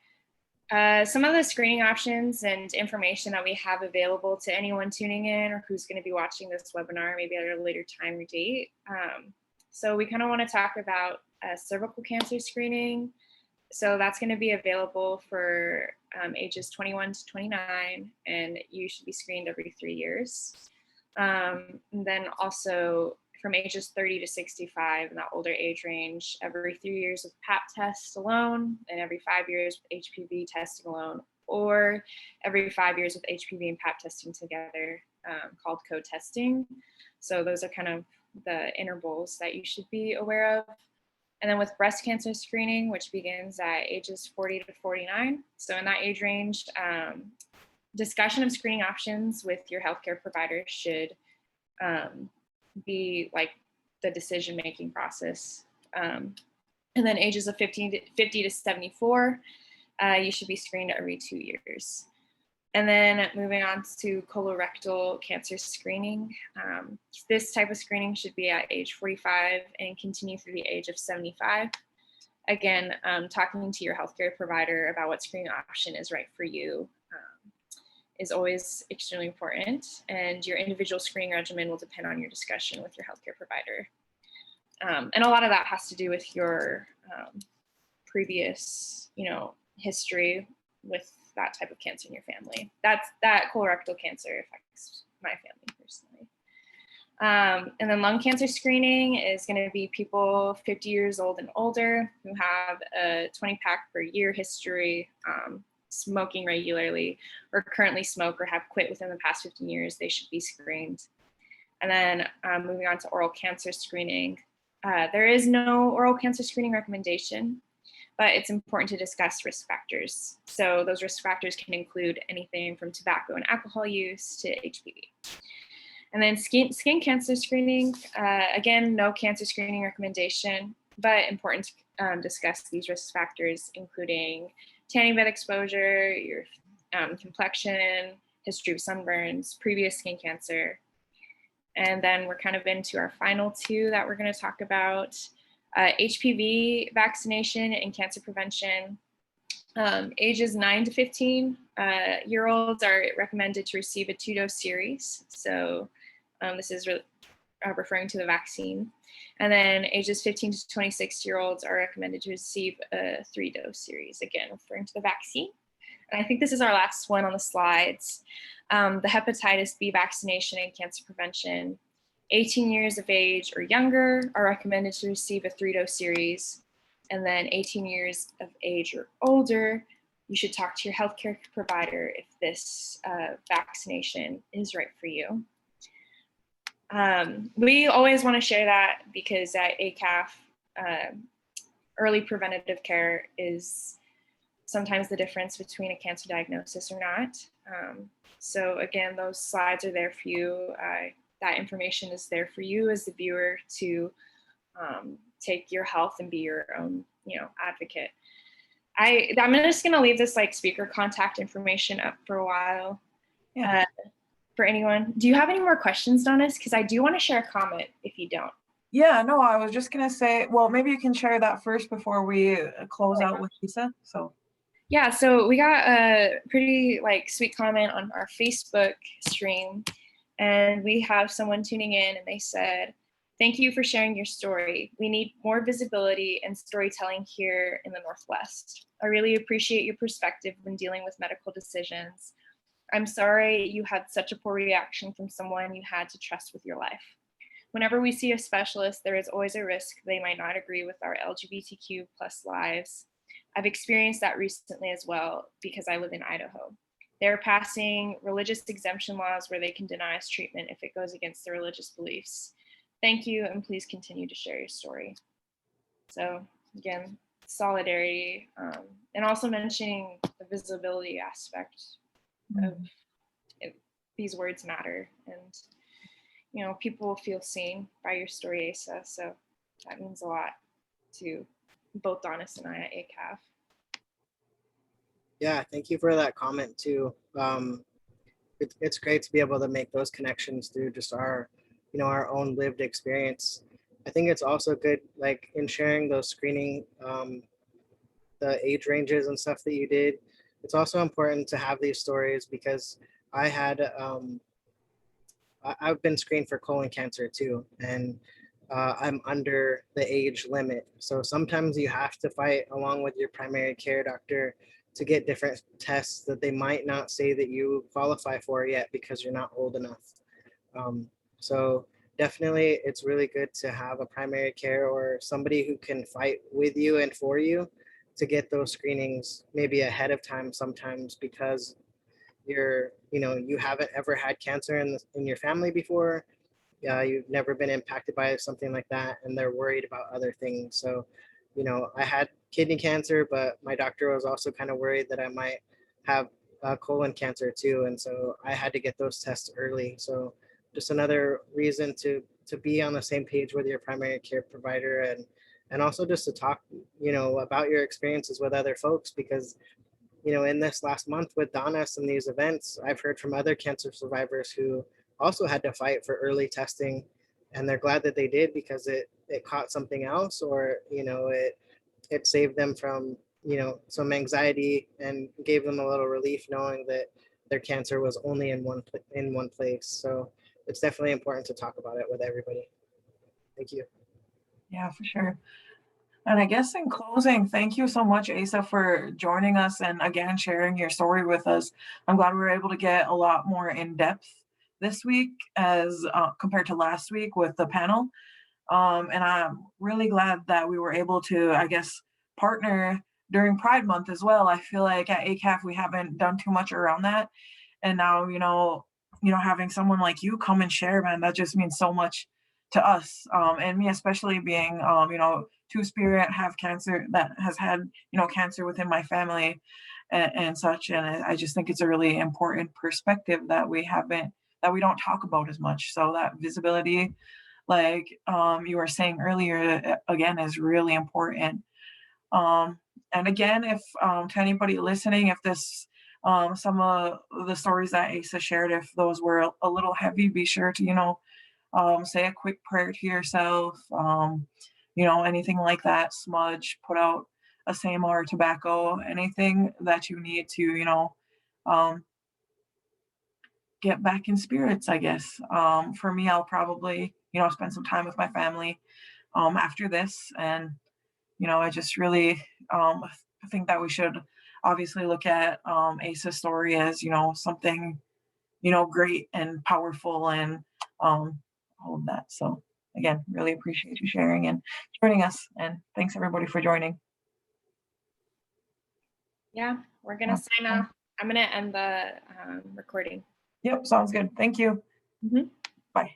Some of the screening options and information that we have available to anyone tuning in or who's going to be watching this webinar, maybe at a later time or date. So we kind of want to talk about cervical cancer screening. So that's going to be available for ages 21 to 29, and you should be screened every 3 years. And then also from ages 30 to 65 in that older age range, every 3 years with PAP test alone, and every 5 years with HPV testing alone, or every 5 years with HPV and PAP testing together, called co-testing. So those are kind of the intervals that you should be aware of. And then with breast cancer screening, which begins at ages 40 to 49. So in that age range, discussion of screening options with your healthcare provider should be like the decision-making process. And then ages of 50 to 74, you should be screened every 2 years. And then moving on to colorectal cancer screening. This type of screening should be at age 45 and continue through the age of 75. Again, talking to your healthcare provider about what screening option is right for you is always extremely important, and your individual screening regimen will depend on your discussion with your healthcare provider. And a lot of that has to do with your previous, history with that type of cancer in your family. That colorectal cancer affects my family personally. And then lung cancer screening is going to be people 50 years old and older who have a 20-pack per year history, smoking regularly, or currently smoke or have quit within the past 15 years. They should be screened. And then moving on to oral cancer screening. There is no oral cancer screening recommendation, but it's important to discuss risk factors. So those risk factors can include anything from tobacco and alcohol use to HPV. And then skin cancer screening, again, no cancer screening recommendation, but important to discuss these risk factors, including tanning bed exposure, your complexion, history of sunburns, previous skin cancer. And then we're kind of into our final two that we're going to talk about. HPV vaccination and cancer prevention. Ages 9 to 15 year olds are recommended to receive a 2-dose series. So this is referring to the vaccine. And then ages 15 to 26 year olds are recommended to receive a 3-dose series, again, referring to the vaccine. And I think this is our last one on the slides. The hepatitis B vaccination and cancer prevention. 18 years of age or younger are recommended to receive a 3-dose series. And then 18 years of age or older, you should talk to your healthcare provider if this vaccination is right for you. We always want to share that because at ACAF, early preventative care is sometimes the difference between a cancer diagnosis or not. So again, those slides are there for you. That information is there for you as the viewer to take your health and be your own, advocate. I'm just going to leave this speaker contact information up for a while. Yeah. For anyone. Do you have any more questions, Donis? Because I do want to share a comment if you don't. Yeah, no, I was just going to say, well, maybe you can share that first before we close out with Lisa. So. Yeah, so we got a pretty sweet comment on our Facebook stream, and we have someone tuning in and they said, "Thank you for sharing your story. We need more visibility and storytelling here in the Northwest. I really appreciate your perspective when dealing with medical decisions. I'm sorry you had such a poor reaction from someone you had to trust with your life. Whenever we see a specialist, there is always a risk they might not agree with our LGBTQ plus lives. I've experienced that recently as well because I live in Idaho. They're passing religious exemption laws where they can deny us treatment if it goes against their religious beliefs. Thank you, and please continue to share your story." So again, solidarity, and also mentioning the visibility aspect of it. These words matter, and people feel seen by your story, Asa. So that means a lot to both Donis and I at ACAF. Yeah, thank you for that comment too. It's great to be able to make those connections through just our own lived experience. I think it's also good, in sharing those screening, the age ranges and stuff that you did. It's also important to have these stories because I've been screened for colon cancer too, and I'm under the age limit. So sometimes you have to fight along with your primary care doctor to get different tests that they might not say that you qualify for yet because you're not old enough. So definitely it's really good to have a primary care or somebody who can fight with you and for you to get those screenings maybe ahead of time sometimes because you haven't ever had cancer in your family before. You've never been impacted by something like that, and they're worried about other things. So, I had kidney cancer, but my doctor was also kind of worried that I might have colon cancer too, and so I had to get those tests early. So, just another reason to to be on the same page with your primary care provider, and also just to talk, you know, about your experiences with other folks, because, you know, in this last month with Donis and these events, I've heard from other cancer survivors who also had to fight for early testing, and they're glad that they did because it caught something else, or, you know, it saved them from, you know, some anxiety and gave them a little relief knowing that their cancer was only in one place. So it's definitely important to talk about it with everybody. Thank you. Yeah, for sure. And I guess in closing, thank you so much, Asa, for joining us and again sharing your story with us. I'm glad we were able to get a lot more in depth this week as compared to last week with the panel. And I'm really glad that we were able to, I guess, partner during Pride Month as well. I feel like at ACAF we haven't done too much around that, and now having someone like you come and share, man, that just means so much to us, and me especially being two-spirit, have cancer, that has had cancer within my family and such, and I just think it's a really important perspective that we don't talk about as much. So that visibility, like you were saying earlier, again, is really important. And again, if to anybody listening, if this some of the stories that Asa shared, if those were a little heavy, be sure to say a quick prayer to yourself. Anything like that, smudge, put out a SAMA or tobacco, anything that you need to um, get back in spirits, I guess. For me, I'll probably spend some time with my family after this, and I just really think that we should obviously look at Asa's story as something great and powerful, and all of that. So again, really appreciate you sharing and joining us, and thanks everybody for joining. Yeah, we're gonna sign off. I'm gonna end the recording. Yep, sounds good. Thank you. Mhm. Bye.